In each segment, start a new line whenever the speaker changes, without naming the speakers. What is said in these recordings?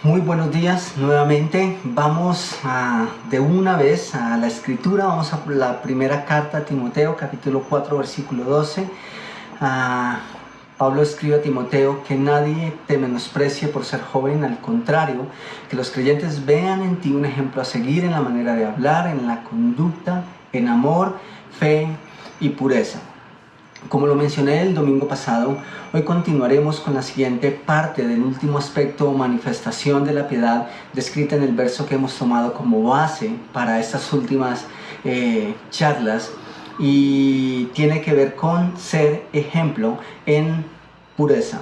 Muy buenos días nuevamente. Vamos de una vez a la escritura. Vamos a la primera carta a Timoteo, capítulo 4, versículo 12. Pablo escribe a Timoteo que nadie te menosprecie por ser joven, al contrario, que los creyentes vean en ti un ejemplo a seguir en la manera de hablar, en la conducta, en amor, fe y pureza. Como lo mencioné el domingo pasado, hoy continuaremos con la siguiente parte del último aspecto o manifestación de la piedad descrita en el verso que hemos tomado como base para estas últimas charlas, y tiene que ver con ser ejemplo en pureza.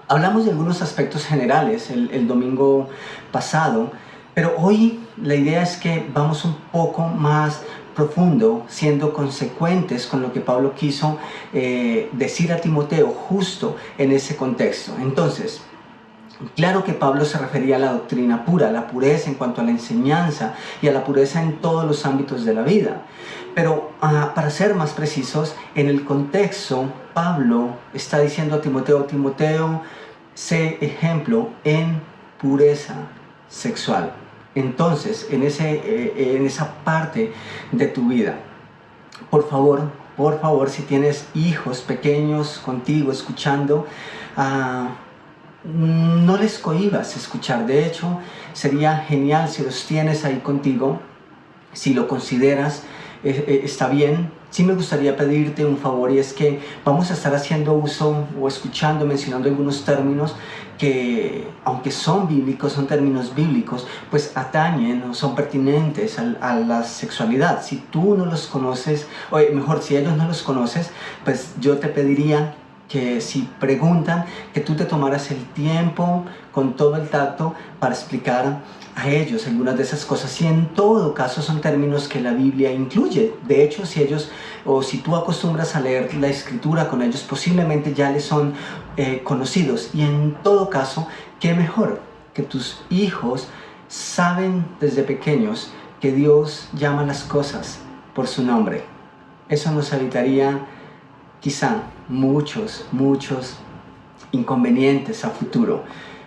Hablamos de algunos aspectos generales el domingo pasado, pero hoy la idea es que vamos un poco más profundo, siendo consecuentes con lo que Pablo quiso decir a Timoteo justo en ese contexto. Entonces, claro que Pablo se refería a la doctrina pura, a la pureza en cuanto a la enseñanza y a la pureza en todos los ámbitos de la vida. Pero para ser más precisos, en el contexto, Pablo está diciendo a Timoteo: Timoteo, sé ejemplo en pureza sexual. Entonces, en esa parte de tu vida, por favor, si tienes hijos pequeños contigo escuchando, no les cohibas escuchar. De hecho, sería genial si los tienes ahí contigo, si lo consideras, está bien. Sí me gustaría pedirte un favor, y es que vamos a estar haciendo uso o escuchando, mencionando algunos términos que, aunque son bíblicos, son términos bíblicos, pues atañen o son pertinentes a la sexualidad. Si tú no los conoces, o mejor, si ellos no los conoces, pues yo te pediría que si preguntan, que tú te tomaras el tiempo con todo el tacto para explicar a ellos algunas de esas cosas. Y en todo caso son términos que la Biblia incluye. De hecho, si tú acostumbras a leer la escritura con ellos, posiblemente ya les son conocidos. Y en todo caso, qué mejor que tus hijos saben desde pequeños que Dios llama las cosas por su nombre. Eso nos evitaría quizá muchos inconvenientes a futuro.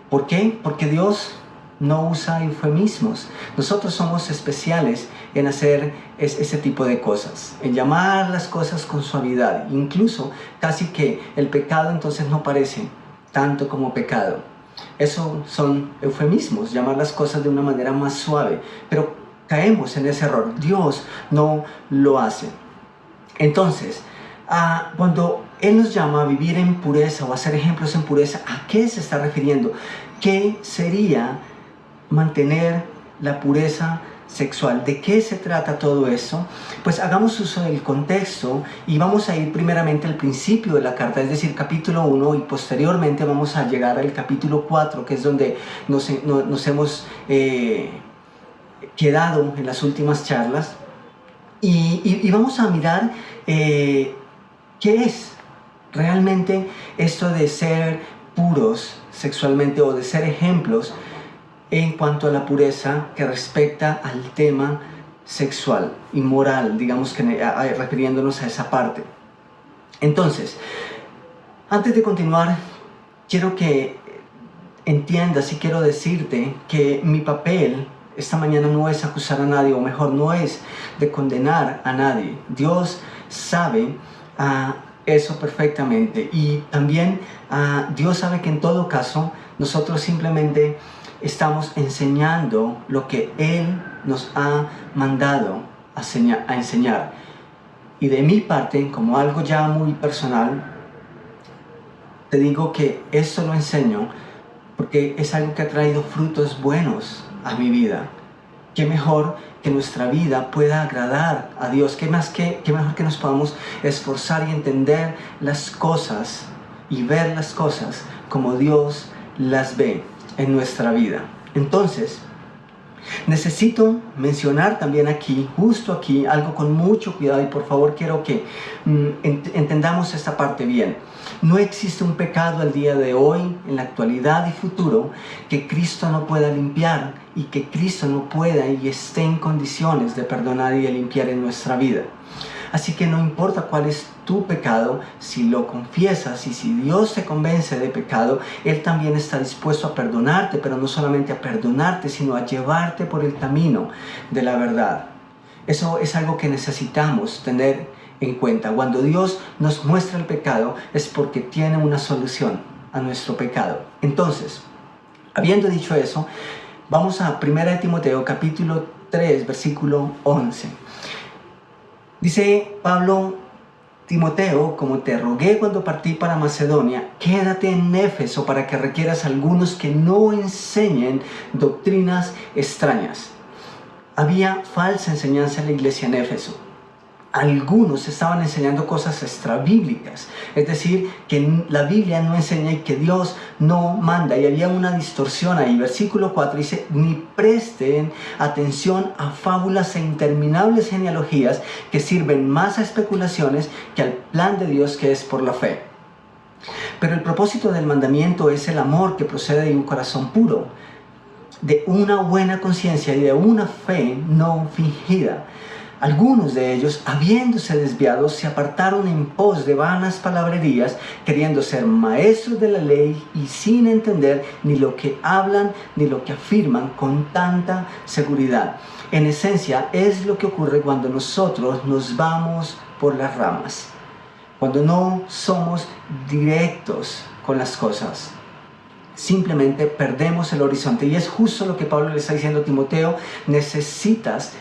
¿Por qué? Porque Dios no usa eufemismos. Nosotros somos especiales en hacer ese tipo de cosas, en llamar las cosas con suavidad. Incluso casi que el pecado entonces no parece tanto como pecado. Eso son eufemismos, llamar las cosas de una manera más suave. Pero caemos en ese error. Dios no lo hace. Entonces, cuando Él nos llama a vivir en pureza o a ser ejemplos en pureza, ¿a qué se está refiriendo? ¿Qué sería mantener la pureza sexual? ¿De qué se trata todo eso? Pues hagamos uso del contexto y vamos a ir primeramente al principio de la carta, es decir, capítulo 1, y posteriormente vamos a llegar al capítulo 4, que es donde nos hemos quedado en las últimas charlas, y vamos a mirar ¿qué es realmente esto de ser puros sexualmente o de ser ejemplos en cuanto a la pureza que respecta al tema sexual y moral, digamos que refiriéndonos a esa parte? Entonces, antes de continuar, quiero que entiendas y quiero decirte que mi papel esta mañana no es acusar a nadie, o mejor, no es de condenar a nadie. Dios sabe eso perfectamente, y también Dios sabe que en todo caso nosotros simplemente estamos enseñando lo que Él nos ha mandado a enseñar. Y de mi parte, como algo ya muy personal, te digo que esto lo enseño porque es algo que ha traído frutos buenos a mi vida. Qué mejor que nuestra vida pueda agradar a Dios. Qué mejor que nos podamos esforzar y entender las cosas y ver las cosas como Dios las ve en nuestra vida. Entonces, necesito mencionar también aquí, justo aquí, algo con mucho cuidado, y por favor quiero que entendamos esta parte bien. No existe un pecado al día de hoy, en la actualidad y futuro, que Cristo no pueda limpiar, y que Cristo no pueda y esté en condiciones de perdonar y de limpiar en nuestra vida. Así que no importa cuál es tu pecado, si lo confiesas y si Dios te convence de pecado, Él también está dispuesto a perdonarte, pero no solamente a perdonarte, sino a llevarte por el camino de la verdad. Eso es algo que necesitamos tener en cuenta. Cuando Dios nos muestra el pecado, es porque tiene una solución a nuestro pecado. Entonces, habiendo dicho eso, vamos a 1 Timoteo capítulo 3, versículo 11. Dice Pablo: Timoteo, como te rogué cuando partí para Macedonia, quédate en Éfeso para que requieras a algunos que no enseñen doctrinas extrañas. Había falsa enseñanza en la iglesia en Éfeso. Algunos estaban enseñando cosas extrabíblicas, es decir, que la Biblia no enseña y que Dios no manda, y había una distorsión ahí. Versículo 4 dice: ni presten atención a fábulas e interminables genealogías que sirven más a especulaciones que al plan de Dios, que es por la fe. Pero el propósito del mandamiento es el amor que procede de un corazón puro, de una buena conciencia y de una fe no fingida. Algunos de ellos, habiéndose desviado, se apartaron en pos de vanas palabrerías, queriendo ser maestros de la ley y sin entender ni lo que hablan ni lo que afirman con tanta seguridad. En esencia, es lo que ocurre cuando nosotros nos vamos por las ramas, cuando no somos directos con las cosas. Simplemente perdemos el horizonte, y es justo lo que Pablo le está diciendo a Timoteo: necesitas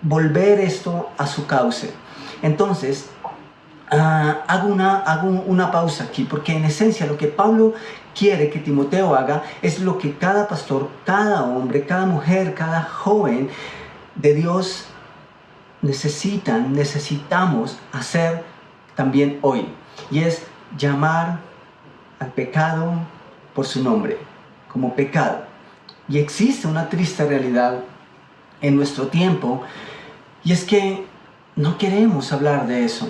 volver esto a su cauce. Entonces, hago una pausa aquí, porque en esencia lo que Pablo quiere que Timoteo haga es lo que cada pastor, cada hombre, cada mujer, cada joven de Dios necesitamos hacer también hoy, y es llamar al pecado por su nombre, como pecado. Y existe una triste realidad en nuestro tiempo, y es que no queremos hablar de eso.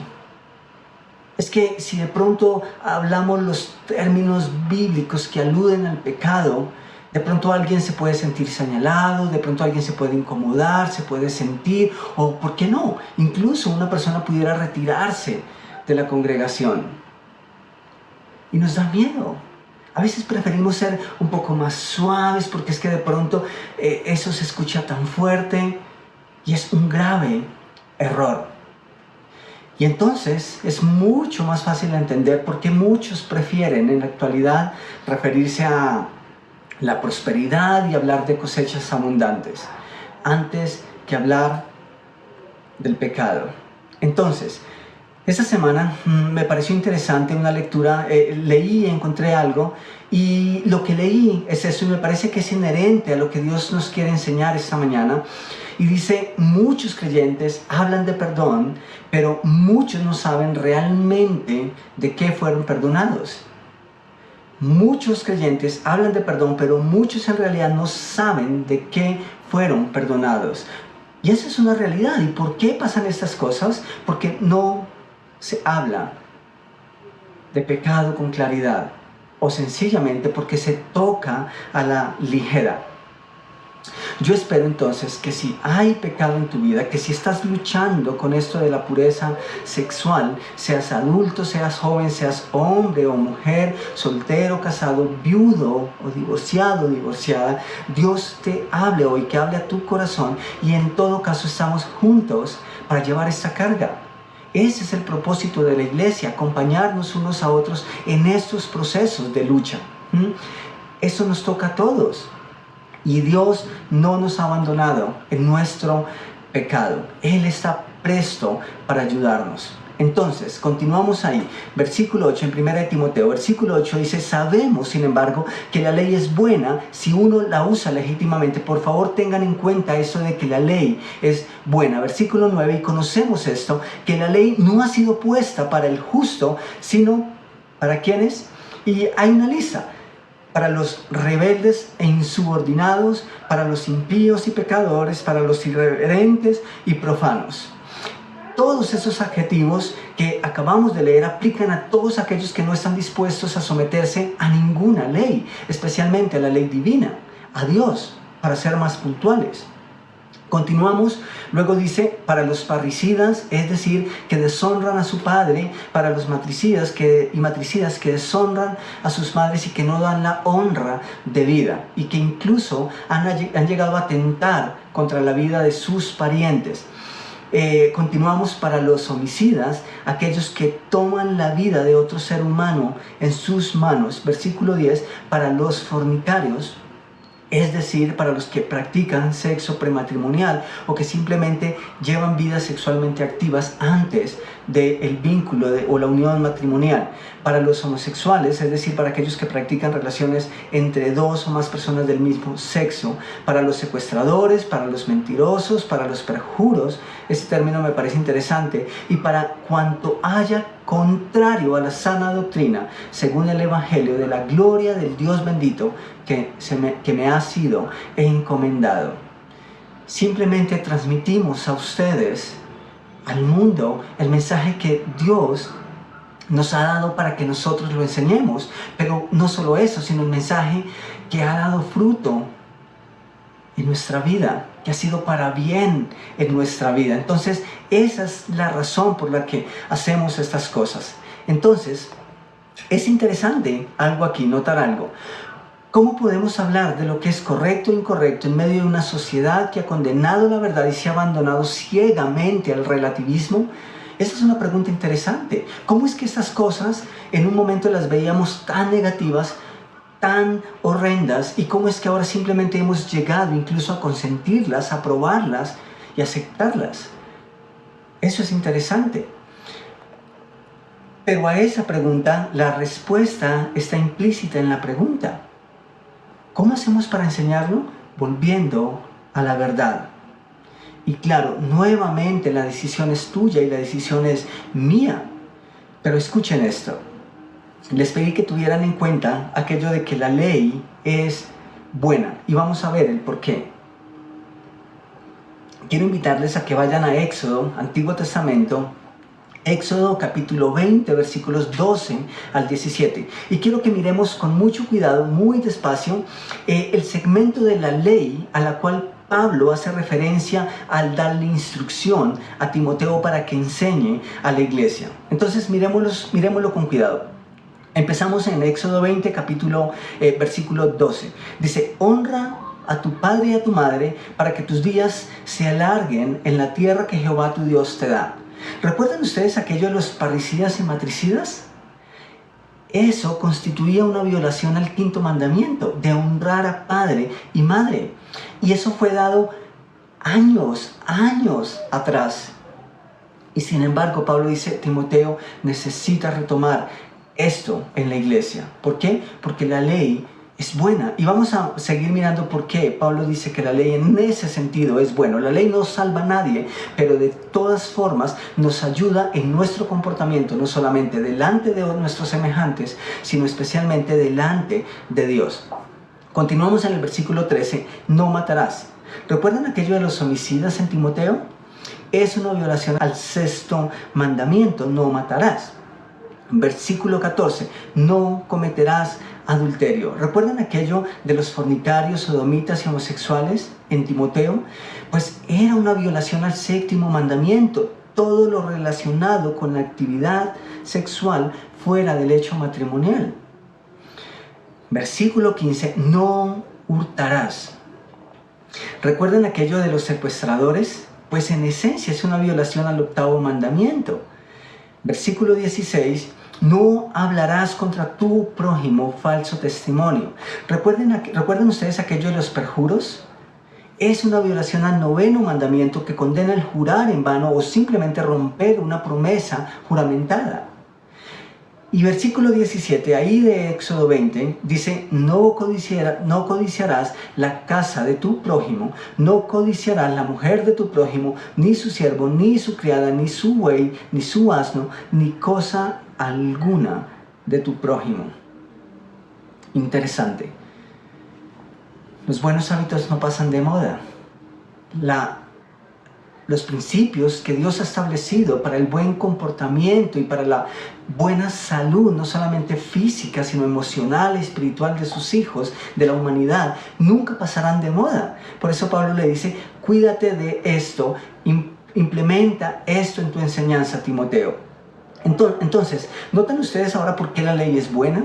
Es que si de pronto hablamos los términos bíblicos que aluden al pecado, de pronto alguien se puede sentir señalado, de pronto alguien se puede incomodar, se puede sentir, o ¿por qué no? Incluso una persona pudiera retirarse de la congregación. Y nos da miedo. A veces preferimos ser un poco más suaves, porque es que de pronto eso se escucha tan fuerte, y es un grave error. Y entonces es mucho más fácil entender por qué muchos prefieren en la actualidad referirse a la prosperidad y hablar de cosechas abundantes, antes que hablar del pecado. Entonces, esta semana me pareció interesante una lectura, leí y encontré algo, y lo que leí es eso, y me parece que es inherente a lo que Dios nos quiere enseñar esta mañana. Y dice: muchos creyentes hablan de perdón, pero muchos no saben realmente de qué fueron perdonados. Muchos creyentes hablan de perdón, pero muchos en realidad no saben de qué fueron perdonados. Y esa es una realidad. ¿Y por qué pasan estas cosas? Porque no se habla de pecado con claridad, o sencillamente porque se toca a la ligera. Yo espero entonces que si hay pecado en tu vida, que si estás luchando con esto de la pureza sexual, seas adulto, seas joven, seas hombre o mujer, soltero, casado, viudo o divorciado o divorciada, Dios te hable hoy, que hable a tu corazón, y en todo caso estamos juntos para llevar esta carga. Ese es el propósito de la iglesia, acompañarnos unos a otros en estos procesos de lucha. Eso nos toca a todos. Y Dios no nos ha abandonado en nuestro pecado. Él está presto para ayudarnos. Entonces, continuamos ahí. Versículo 8 en 1 Timoteo. Versículo 8 dice: sabemos, sin embargo, que la ley es buena si uno la usa legítimamente. Por favor, tengan en cuenta eso de que la ley es buena. Versículo 9, y conocemos esto, que la ley no ha sido puesta para el justo, sino ¿para quiénes? Y hay una lista: para los rebeldes e insubordinados, para los impíos y pecadores, para los irreverentes y profanos. Todos esos adjetivos que acabamos de leer aplican a todos aquellos que no están dispuestos a someterse a ninguna ley, especialmente a la ley divina, a Dios, para ser más puntuales. Continuamos, luego dice, para los parricidas, es decir, que deshonran a su padre, para los matricidas y matricidas que deshonran a sus madres y que no dan la honra de vida, y que incluso han llegado a atentar contra la vida de sus parientes. Continuamos para los homicidas, aquellos que toman la vida de otro ser humano en sus manos. Versículo 10, para los fornicarios, es decir, para los que practican sexo prematrimonial o que simplemente llevan vidas sexualmente activas antes del vínculo o la unión matrimonial. Para los homosexuales, es decir, para aquellos que practican relaciones entre dos o más personas del mismo sexo. Para los secuestradores, para los mentirosos, para los perjuros, este término me parece interesante, y para cuanto haya contrario a la sana doctrina, según el Evangelio de la gloria del Dios bendito que me ha sido encomendado. Simplemente transmitimos a ustedes, al mundo, el mensaje que Dios nos ha dado para que nosotros lo enseñemos. Pero no solo eso, sino el mensaje que ha dado fruto en nuestra vida, que ha sido para bien en nuestra vida. Entonces, esa es la razón por la que hacemos estas cosas. Entonces, es interesante algo aquí, notar algo. ¿Cómo podemos hablar de lo que es correcto e incorrecto en medio de una sociedad que ha condenado la verdad y se ha abandonado ciegamente al relativismo? Esa es una pregunta interesante. ¿Cómo es que estas cosas en un momento las veíamos tan negativas, tan horrendas, y cómo es que ahora simplemente hemos llegado incluso a consentirlas, a aprobarlas y aceptarlas? Eso es interesante. Pero a esa pregunta, la respuesta está implícita en la pregunta. ¿Cómo hacemos para enseñarlo? Volviendo a la verdad. Y claro, nuevamente la decisión es tuya y la decisión es mía. Pero escuchen esto. Les pedí que tuvieran en cuenta aquello de que la ley es buena. Y vamos a ver el por qué. Quiero invitarles a que vayan a Éxodo, Antiguo Testamento, Éxodo capítulo 20, versículos 12 al 17. Y quiero que miremos con mucho cuidado, muy despacio, el segmento de la ley a la cual Pablo hace referencia al darle instrucción a Timoteo para que enseñe a la iglesia. Entonces miremoslo con cuidado. Empezamos en Éxodo 20, versículo 12. Dice, honra a tu padre y a tu madre para que tus días se alarguen en la tierra que Jehová tu Dios te da. ¿Recuerdan ustedes aquello de los parricidas y matricidas? Eso constituía una violación al quinto mandamiento, de honrar a padre y madre. Y eso fue dado años atrás. Y sin embargo, Pablo dice, Timoteo necesita retomar esto en la iglesia. ¿Por qué? Porque la ley es buena. Y vamos a seguir mirando por qué Pablo dice que la ley en ese sentido es buena. La ley no salva a nadie, pero de todas formas nos ayuda en nuestro comportamiento, no solamente delante de nuestros semejantes, sino especialmente delante de Dios. Continuamos en el versículo 13, no matarás. ¿Recuerdan aquello de los homicidas en Timoteo? Es una violación al sexto mandamiento, no matarás. Versículo 14, no cometerás adulterio. ¿Recuerdan aquello de los fornicarios, sodomitas y homosexuales en Timoteo? Pues era una violación al séptimo mandamiento. Todo lo relacionado con la actividad sexual fuera del hecho matrimonial. Versículo 15, no hurtarás. ¿Recuerdan aquello de los secuestradores? Pues en esencia es una violación al octavo mandamiento. Versículo 16, no hablarás contra tu prójimo falso testimonio. ¿Recuerdan ustedes aquello de los perjuros? Es una violación al noveno mandamiento que condena el jurar en vano o simplemente romper una promesa juramentada. Y versículo 17, ahí de Éxodo 20, dice, no codiciarás la casa de tu prójimo, no codiciarás la mujer de tu prójimo, ni su siervo, ni su criada, ni su buey, ni su asno, ni cosa alguna de tu prójimo. Interesante. Los buenos hábitos no pasan de moda. La los principios que Dios ha establecido para el buen comportamiento y para la buena salud, no solamente física, sino emocional y espiritual de sus hijos, de la humanidad, nunca pasarán de moda. Por eso Pablo le dice, cuídate de esto, implementa esto en tu enseñanza, Timoteo. Entonces, ¿notan ustedes ahora por qué la ley es buena?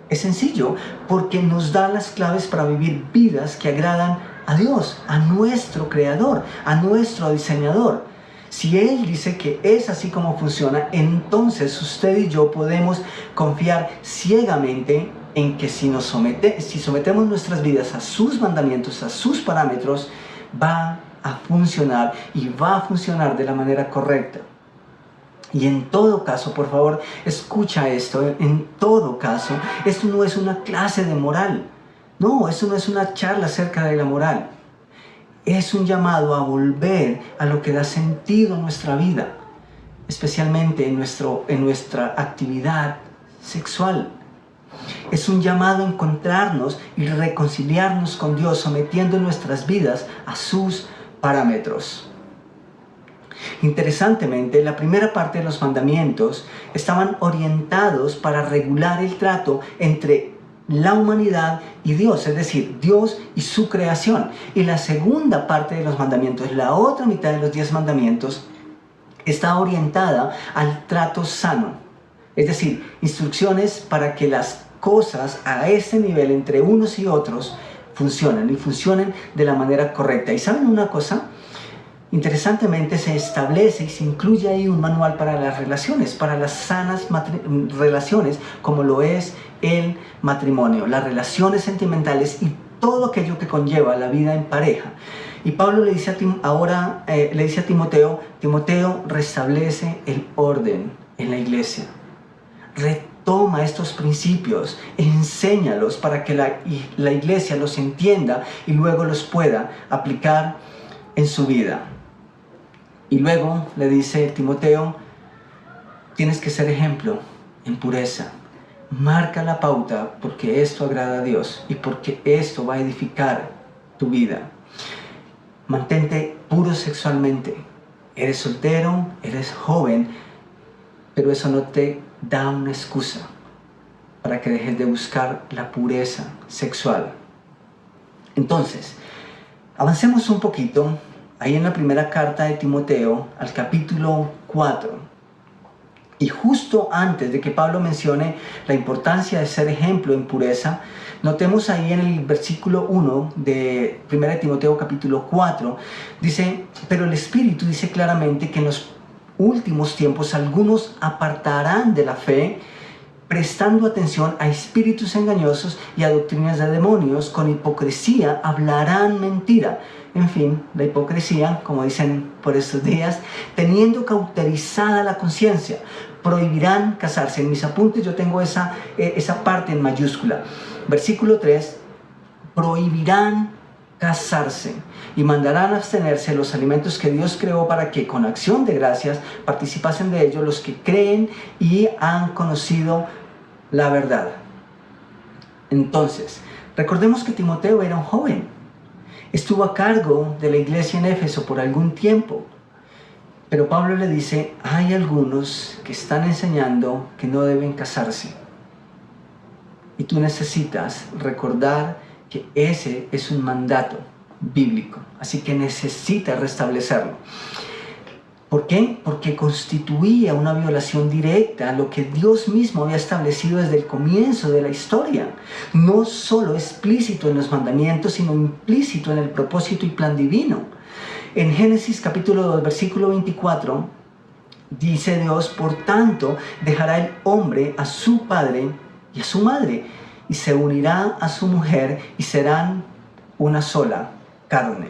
Es sencillo, porque nos da las claves para vivir vidas que agradan a Dios, a nuestro Creador, a nuestro diseñador. Si Él dice que es así como funciona, entonces usted y yo podemos confiar ciegamente en que si sometemos nuestras vidas a sus mandamientos, a sus parámetros, va a funcionar y va a funcionar de la manera correcta. Y en todo caso, por favor, escucha esto, en todo caso, esto no es una clase de moral. No, esto no es una charla acerca de la moral. Es un llamado a volver a lo que da sentido a nuestra vida, especialmente en nuestra actividad sexual. Es un llamado a encontrarnos y reconciliarnos con Dios, sometiendo nuestras vidas a sus parámetros. Interesantemente, la primera parte de los mandamientos estaban orientados para regular el trato entre la humanidad y Dios, es decir, Dios y su creación. Y la segunda parte de los mandamientos, la otra mitad de los 10 mandamientos, está orientada al trato sano, es decir, instrucciones para que las cosas a este nivel entre unos y otros funcionen y funcionen de la manera correcta. ¿Y saben una cosa? Interesantemente se establece y se incluye ahí un manual para las relaciones, para las sanas relaciones, como lo es el matrimonio, las relaciones sentimentales y todo aquello que conlleva la vida en pareja. Y Pablo le dice a Timoteo, Timoteo, restablece el orden en la iglesia. Retoma estos principios, enséñalos para que la iglesia los entienda y luego los pueda aplicar en su vida. Y luego le dice Timoteo, tienes que ser ejemplo en pureza. Marca la pauta porque esto agrada a Dios y porque esto va a edificar tu vida. Mantente puro sexualmente. Eres soltero, eres joven, pero eso no te da una excusa para que dejes de buscar la pureza sexual. Entonces, avancemos un poquito ahí en la primera carta de Timoteo, al capítulo 4. Y justo antes de que Pablo mencione la importancia de ser ejemplo en pureza, notemos ahí en el versículo 1 de 1 Timoteo capítulo 4, dice, pero el Espíritu dice claramente que en los últimos tiempos algunos apartarán de la fe, prestando atención a espíritus engañosos y a doctrinas de demonios, con hipocresía hablarán mentira. En fin, la hipocresía, como dicen por estos días, teniendo cauterizada la conciencia, prohibirán casarse. En mis apuntes yo tengo esa parte en mayúscula. Versículo 3, prohibirán casarse y mandarán abstenerse de los alimentos que Dios creó para que con acción de gracias participasen de ellos los que creen y han conocido la verdad. Entonces, recordemos que Timoteo era un joven. Estuvo a cargo de la iglesia en Éfeso por algún tiempo. Pero Pablo le dice, hay algunos que están enseñando que no deben casarse. Y tú necesitas recordar que ese es un mandato bíblico. Así que necesitas restablecerlo. ¿Por qué? Porque constituía una violación directa a lo que Dios mismo había establecido desde el comienzo de la historia. No solo explícito en los mandamientos, sino implícito en el propósito y plan divino. En Génesis capítulo 2, versículo 24, dice Dios, por tanto, dejará el hombre a su padre y a su madre, y se unirá a su mujer, y serán una sola carne.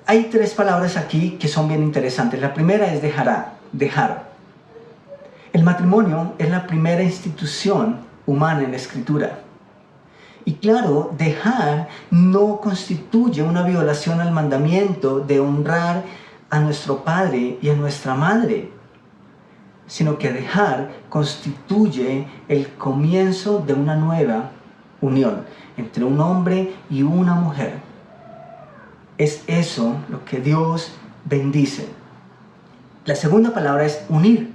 Hay 3 palabras aquí que son bien interesantes. La primera es dejar. El matrimonio es la primera institución humana en la Escritura. Y claro, dejar no constituye una violación al mandamiento de honrar a nuestro padre y a nuestra madre, sino que dejar constituye el comienzo de una nueva unión entre un hombre y una mujer. Es eso lo que Dios bendice. La segunda palabra es unir.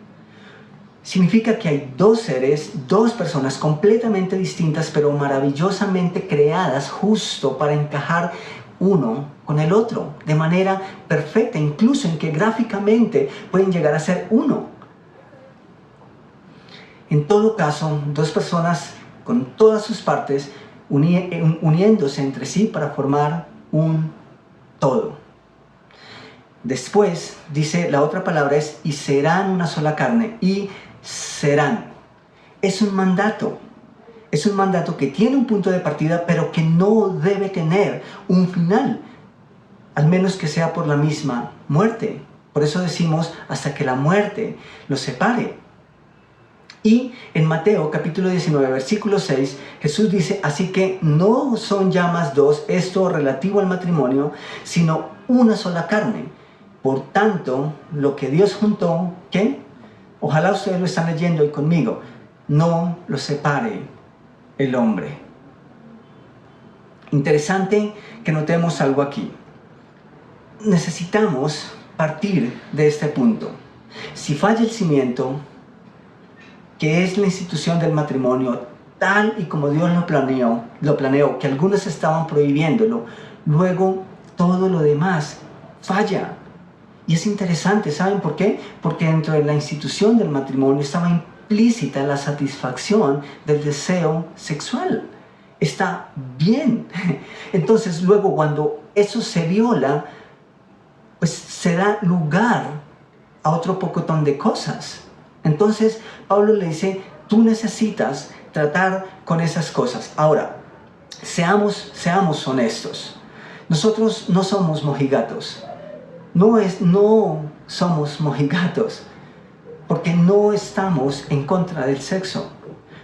Significa que hay dos seres, dos personas completamente distintas, pero maravillosamente creadas justo para encajar uno con el otro, de manera perfecta, incluso en que gráficamente pueden llegar a ser uno. En todo caso, dos personas con todas sus partes uniéndose entre sí para formar un todo. Después, dice la otra palabra es, y serán una sola carne, y serán. Es un mandato que tiene un punto de partida, pero que no debe tener un final, al menos que sea por la misma muerte. Por eso decimos, hasta que la muerte los separe. Y en Mateo capítulo 19, versículo 6, Jesús dice, así que no son ya más dos, esto relativo al matrimonio, sino una sola carne. Por tanto, lo que Dios juntó, ¿qué? Ojalá ustedes lo están leyendo y conmigo, no lo separe el hombre. Interesante que notemos algo aquí. Necesitamos partir de este punto. Si falla el cimiento, que es la institución del matrimonio, tal y como Dios lo planeó, que algunos estaban prohibiéndolo, luego todo lo demás falla. Y es interesante, ¿saben por qué? Porque dentro de la institución del matrimonio estaba implícita la satisfacción del deseo sexual. Está bien. Entonces luego cuando eso se viola, pues se da lugar a otro pocotón de cosas. Entonces Pablo le dice, tú necesitas tratar con esas cosas. Ahora, seamos honestos. Nosotros no somos mojigatos. No somos mojigatos, porque no estamos en contra del sexo.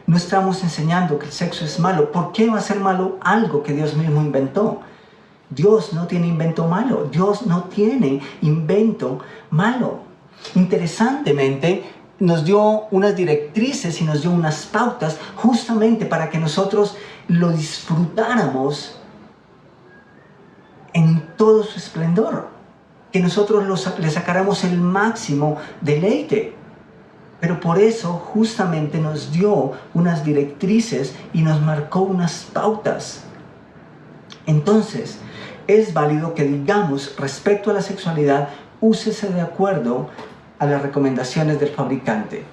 No estamos enseñando que el sexo es malo. ¿Por qué va a ser malo algo que Dios mismo inventó? Dios no tiene invento malo. Dios no tiene invento malo. Interesantemente, nos dio unas directrices y nos dio unas pautas justamente para que nosotros lo disfrutáramos en todo su esplendor. Que nosotros le sacáramos el máximo deleite. Pero por eso justamente nos dio unas directrices y nos marcó unas pautas. Entonces, es válido que digamos respecto a la sexualidad, úsese de acuerdo a las recomendaciones del fabricante.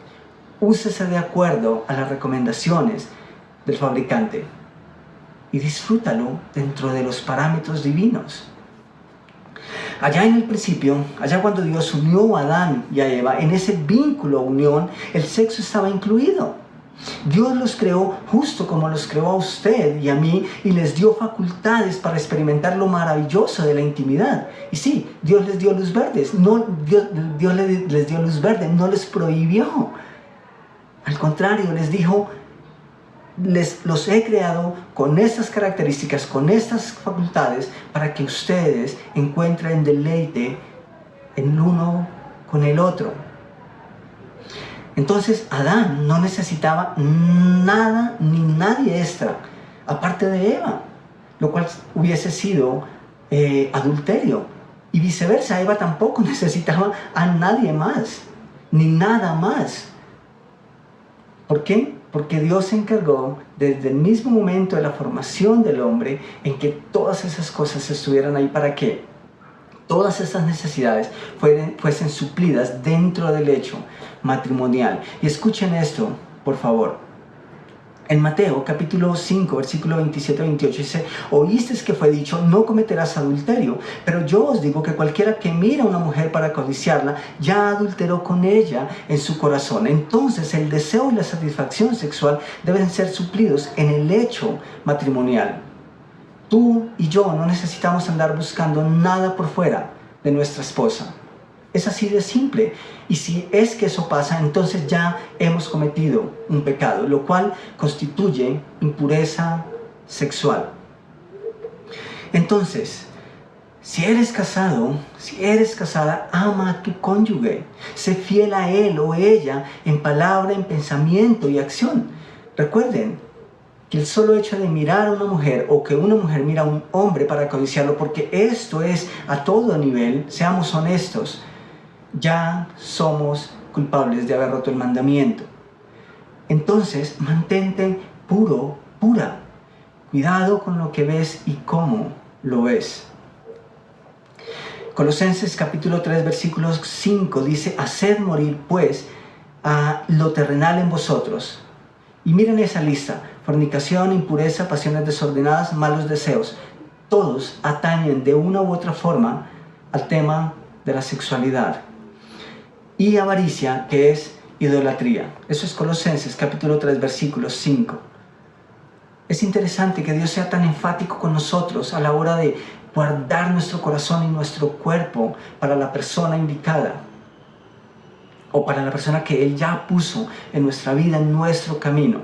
Úsese de acuerdo a las recomendaciones del fabricante. Y disfrútalo dentro de los parámetros divinos. Allá en el principio, allá cuando Dios unió a Adán y a Eva, en ese vínculo unión, el sexo estaba incluido. Dios los creó justo como los creó a usted y a mí y les dio facultades para experimentar lo maravilloso de la intimidad. Y sí, Dios les dio luz verde, Dios les dio luz verde, no les prohibió. Al contrario, les dijo, los he creado con estas características, con estas facultades, para que ustedes encuentren deleite en el uno con el otro. Entonces Adán no necesitaba nada ni nadie extra, aparte de Eva, lo cual hubiese sido adulterio. Y viceversa, Eva tampoco necesitaba a nadie más, ni nada más. ¿Por qué? Porque Dios se encargó desde el mismo momento de la formación del hombre en que todas esas cosas estuvieran ahí para que todas esas necesidades fuesen suplidas dentro del hecho matrimonial. Y escuchen esto, por favor. En Mateo capítulo 5, versículo 27-28 dice, oísteis que fue dicho, no cometerás adulterio, pero yo os digo que cualquiera que mira a una mujer para codiciarla, ya adulteró con ella en su corazón. Entonces el deseo y la satisfacción sexual deben ser suplidos en el hecho matrimonial. Tú y yo no necesitamos andar buscando nada por fuera de nuestra esposa. Es así de simple. Y si es que eso pasa, entonces ya hemos cometido un pecado, lo cual constituye impureza sexual. Entonces, si eres casado, si eres casada, ama a tu cónyuge. Sé fiel a él o ella en palabra, en pensamiento y acción. Recuerden, que el solo hecho de mirar a una mujer o que una mujer mira a un hombre para codiciarlo, porque esto es a todo nivel, seamos honestos, ya somos culpables de haber roto el mandamiento. Entonces, mantente puro, pura. Cuidado con lo que ves y cómo lo ves. Colosenses capítulo 3, versículo 5 dice: haced morir pues a lo terrenal en vosotros. Y miren esa lista: fornicación, impureza, pasiones desordenadas, malos deseos. Todos atañen de una u otra forma al tema de la sexualidad. Y avaricia, que es idolatría. Eso es Colosenses capítulo 3, versículo 5. Es interesante que Dios sea tan enfático con nosotros a la hora de guardar nuestro corazón y nuestro cuerpo para la persona indicada, o para la persona que Él ya puso en nuestra vida, en nuestro camino.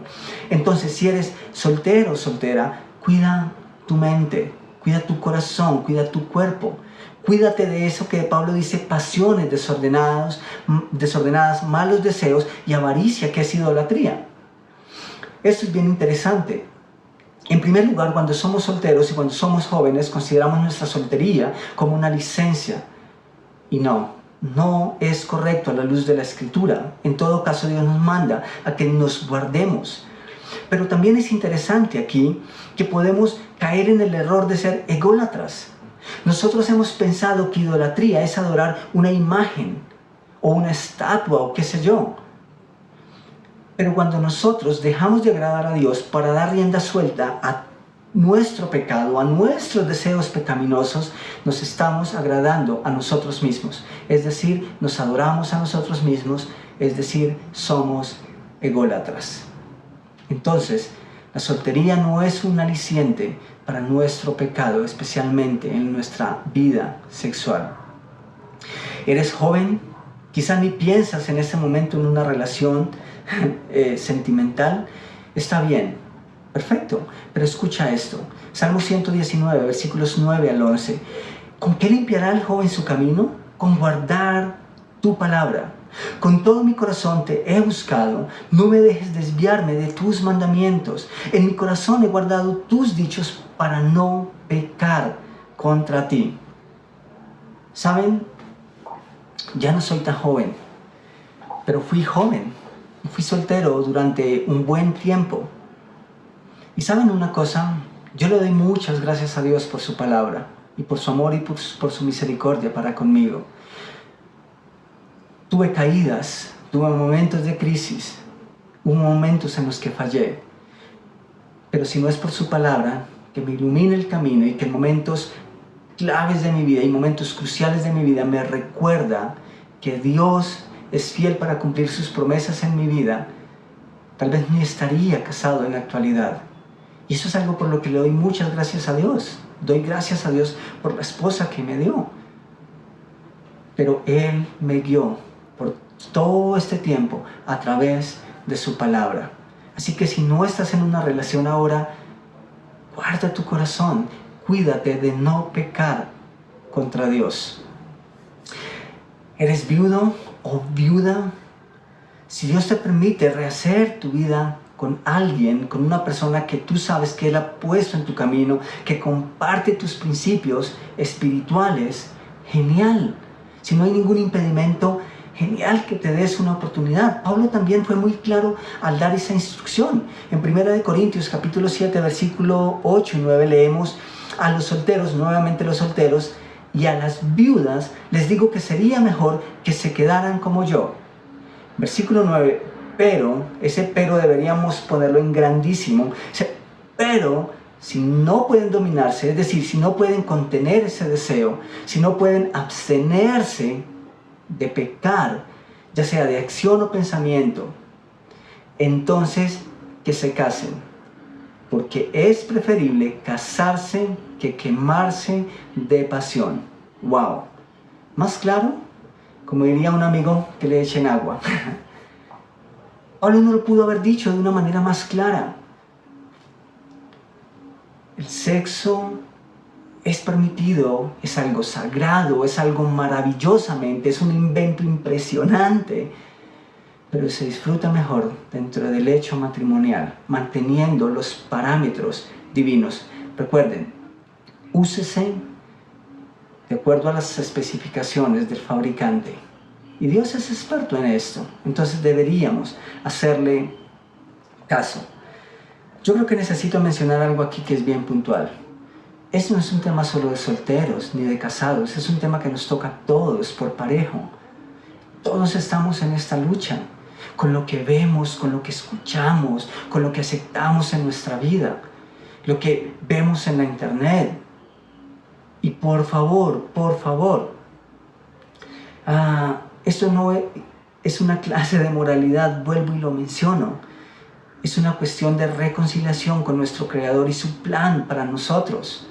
Entonces, si eres soltero o soltera, cuida tu mente, cuida tu corazón, cuida tu cuerpo. Cuídate de eso que Pablo dice: pasiones desordenadas, malos deseos y avaricia, que es idolatría. Esto es bien interesante. En primer lugar, cuando somos solteros y cuando somos jóvenes, consideramos nuestra soltería como una licencia. Y no es correcto a la luz de la Escritura. En todo caso, Dios nos manda a que nos guardemos. Pero también es interesante aquí que podemos caer en el error de ser ególatras. Nosotros hemos pensado que idolatría es adorar una imagen o una estatua o qué sé yo. Pero cuando nosotros dejamos de agradar a Dios para dar rienda suelta a nuestro pecado, a nuestros deseos pecaminosos, nos estamos agradando a nosotros mismos. Es decir, nos adoramos a nosotros mismos, es decir, somos ególatras. Entonces, la soltería no es un aliciente para nuestro pecado, especialmente en nuestra vida sexual. ¿Eres joven? Quizá ni piensas en ese momento en una relación sentimental. Está bien, perfecto, pero escucha esto. Salmo 119, versículos 9 al 11. ¿Con qué limpiará el joven su camino? Con guardar tu palabra. Con todo mi corazón te he buscado, no me dejes desviarme de tus mandamientos. En mi corazón he guardado tus dichos para no pecar contra ti. ¿Saben? Ya no soy tan joven, pero fui joven. Fui soltero durante un buen tiempo. Y ¿saben una cosa? Yo le doy muchas gracias a Dios por su palabra y por su amor y por su misericordia para conmigo. Tuve caídas, tuve momentos de crisis, hubo momentos en los que fallé. Pero si no es por su palabra, que me ilumine el camino y que en momentos claves de mi vida y momentos cruciales de mi vida me recuerda que Dios es fiel para cumplir sus promesas en mi vida, tal vez ni estaría casado en la actualidad. Y eso es algo por lo que le doy muchas gracias a Dios. Doy gracias a Dios por la esposa que me dio. Pero Él me guió por todo este tiempo a través de su palabra. Así que si no estás en una relación ahora, guarda tu corazón, cuídate de no pecar contra Dios. ¿Eres viudo o viuda? Si Dios te permite rehacer tu vida con alguien, con una persona que tú sabes que Él ha puesto en tu camino, que comparte tus principios espirituales, genial. Si no hay ningún impedimento, genial que te des una oportunidad. Pablo también fue muy claro al dar esa instrucción. En 1 Corintios capítulo 7, versículo 8 y 9 leemos: a los solteros, nuevamente los solteros, y a las viudas les digo que sería mejor que se quedaran como yo. Versículo 9, pero, ese pero deberíamos ponerlo en grandísimo. Pero si no pueden dominarse, es decir, si no pueden contener ese deseo, si no pueden abstenerse de pecar, ya sea de acción o pensamiento, entonces que se casen, porque es preferible casarse que quemarse de pasión. ¡Wow! ¿Más claro? Como diría un amigo, que le echen agua. Pablo no lo pudo haber dicho de una manera más clara. El sexo es permitido, es algo sagrado, es algo maravillosamente, es un invento impresionante. pero se disfruta mejor dentro del hecho matrimonial, manteniendo los parámetros divinos. Recuerden, úsese de acuerdo a las especificaciones del fabricante. Y Dios es experto en esto, entonces deberíamos hacerle caso. Yo creo que necesito mencionar algo aquí que es bien puntual. Esto no es un tema solo de solteros ni de casados, es un tema que nos toca a todos por parejo. Todos estamos en esta lucha, con lo que vemos, con lo que escuchamos, con lo que aceptamos en nuestra vida, lo que vemos en la internet. Y por favor, esto no es una clase de moralidad, vuelvo y lo menciono. Es una cuestión de reconciliación con nuestro Creador y su plan para nosotros.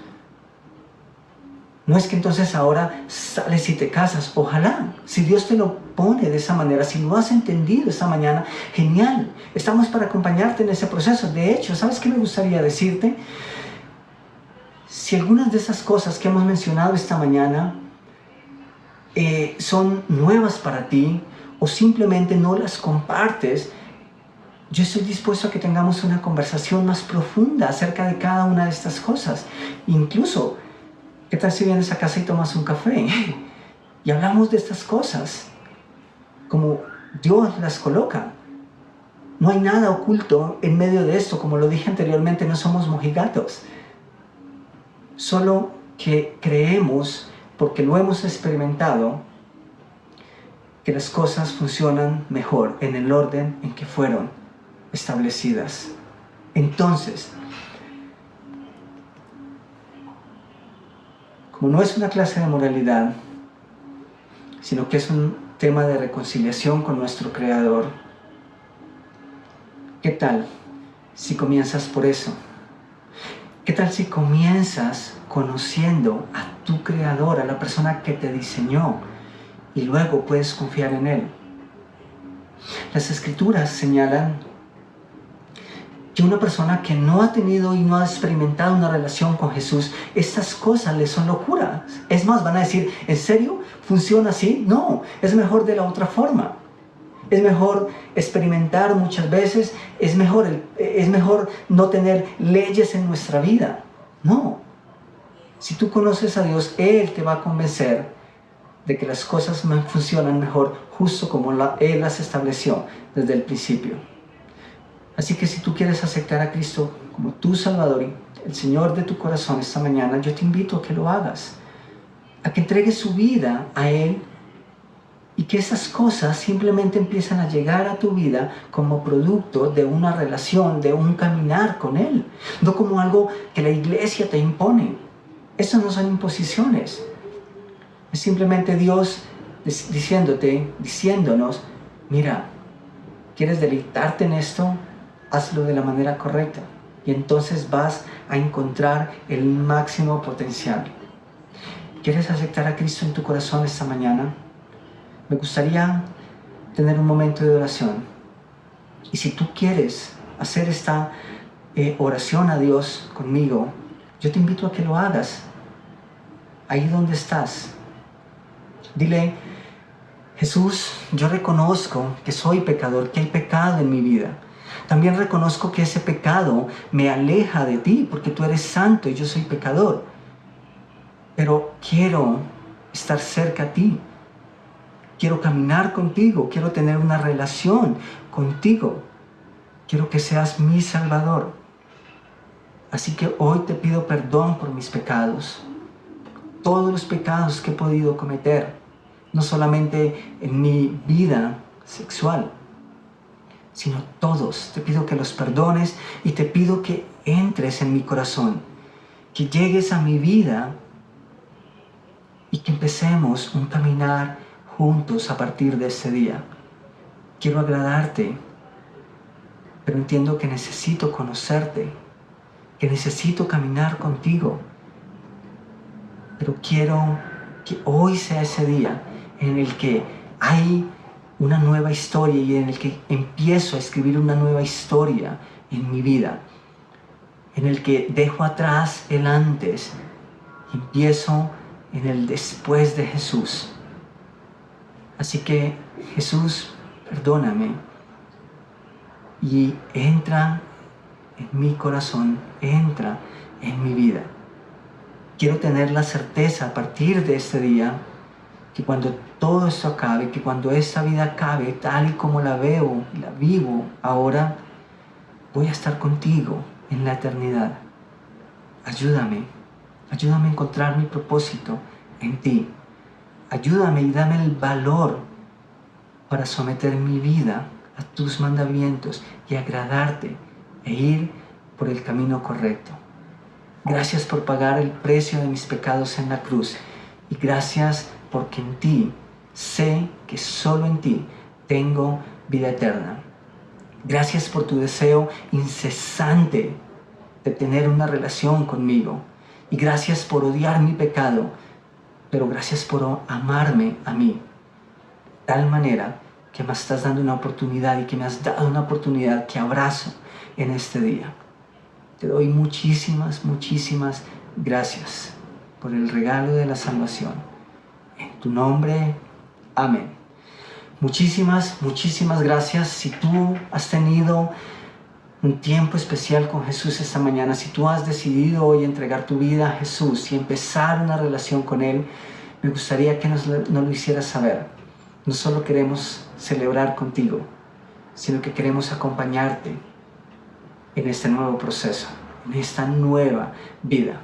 No es que entonces ahora sales y te casas. Ojalá, si Dios te lo pone de esa manera, si lo has entendido esta mañana, genial. Estamos para acompañarte en ese proceso. De hecho, ¿sabes qué me gustaría decirte? Si algunas de esas cosas que hemos mencionado esta mañana son nuevas para ti o simplemente no las compartes, yo estoy dispuesto a que tengamos una conversación más profunda acerca de cada una de estas cosas. Incluso, ¿qué tal si vienes a casa y tomas un café? Y hablamos de estas cosas, como Dios las coloca. No hay nada oculto en medio de esto, como lo dije anteriormente, no somos mojigatos. Solo que creemos, porque lo hemos experimentado, que las cosas funcionan mejor en el orden en que fueron establecidas. Entonces, como no es una clase de moralidad, sino que es un tema de reconciliación con nuestro Creador, ¿qué tal si comienzas por eso? ¿Qué tal si comienzas conociendo a tu Creador, a la persona que te diseñó, y luego puedes confiar en Él? Las Escrituras señalan que una persona que no ha tenido y no ha experimentado una relación con Jesús, estas cosas le son locuras. Es más, van a decir, ¿en serio? ¿Funciona así? No, es mejor de la otra forma. Es mejor experimentar muchas veces, es mejor no tener leyes en nuestra vida. No. Si tú conoces a Dios, Él te va a convencer de que las cosas funcionan mejor, justo como Él las estableció desde el principio. Así que si tú quieres aceptar a Cristo como tu Salvador y el Señor de tu corazón esta mañana, yo te invito a que lo hagas, a que entregues su vida a Él y que esas cosas simplemente empiezan a llegar a tu vida como producto de una relación, de un caminar con Él, no como algo que la iglesia te impone. Eso no son imposiciones, es simplemente Dios diciéndonos, mira, ¿quieres deleitarte en esto? Hazlo de la manera correcta y entonces vas a encontrar el máximo potencial. ¿Quieres aceptar a Cristo en tu corazón esta mañana? Me gustaría tener un momento de oración. Y si tú quieres hacer esta oración a Dios conmigo, yo te invito a que lo hagas. Ahí donde estás. Dile, Jesús, yo reconozco que soy pecador, que hay pecado en mi vida. También reconozco que ese pecado me aleja de ti, porque tú eres santo y yo soy pecador. Pero quiero estar cerca a ti. Quiero caminar contigo, quiero tener una relación contigo. Quiero que seas mi Salvador. Así que hoy te pido perdón por mis pecados. Todos los pecados que he podido cometer, no solamente en mi vida sexual, sino todos. Te pido que los perdones y te pido que entres en mi corazón, que llegues a mi vida y que empecemos un caminar juntos a partir de este día. Quiero agradarte, pero entiendo que necesito conocerte, que necesito caminar contigo. Pero quiero que hoy sea ese día en el que hay una nueva historia y en el que empiezo a escribir una nueva historia en mi vida, en el que dejo atrás el antes y empiezo en el después de Jesús. Así que, Jesús, perdóname y entra en mi corazón, entra en mi vida. Quiero tener la certeza a partir de este día que cuando todo esto acabe, que cuando esta vida acabe tal y como la veo y la vivo ahora, voy a estar contigo en la eternidad. Ayúdame a encontrar mi propósito en ti. Ayúdame y dame el valor para someter mi vida a tus mandamientos y agradarte e ir por el camino correcto. Gracias por pagar el precio de mis pecados en la cruz y gracias porque en ti sé que solo en ti tengo vida eterna. Gracias por tu deseo incesante de tener una relación conmigo y gracias por odiar mi pecado, pero gracias por amarme a mí, de tal manera que me estás dando una oportunidad y que me has dado una oportunidad que abrazo en este día. Te doy muchísimas gracias por el regalo de la salvación. En tu nombre, amén. Muchísimas gracias. Si tú has tenido un tiempo especial con Jesús esta mañana, si tú has decidido hoy entregar tu vida a Jesús y empezar una relación con Él, me gustaría que nos lo hicieras saber. No solo queremos celebrar contigo, sino que queremos acompañarte en este nuevo proceso, en esta nueva vida.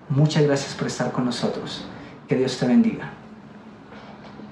Muchas gracias por estar con nosotros. Que Dios te bendiga.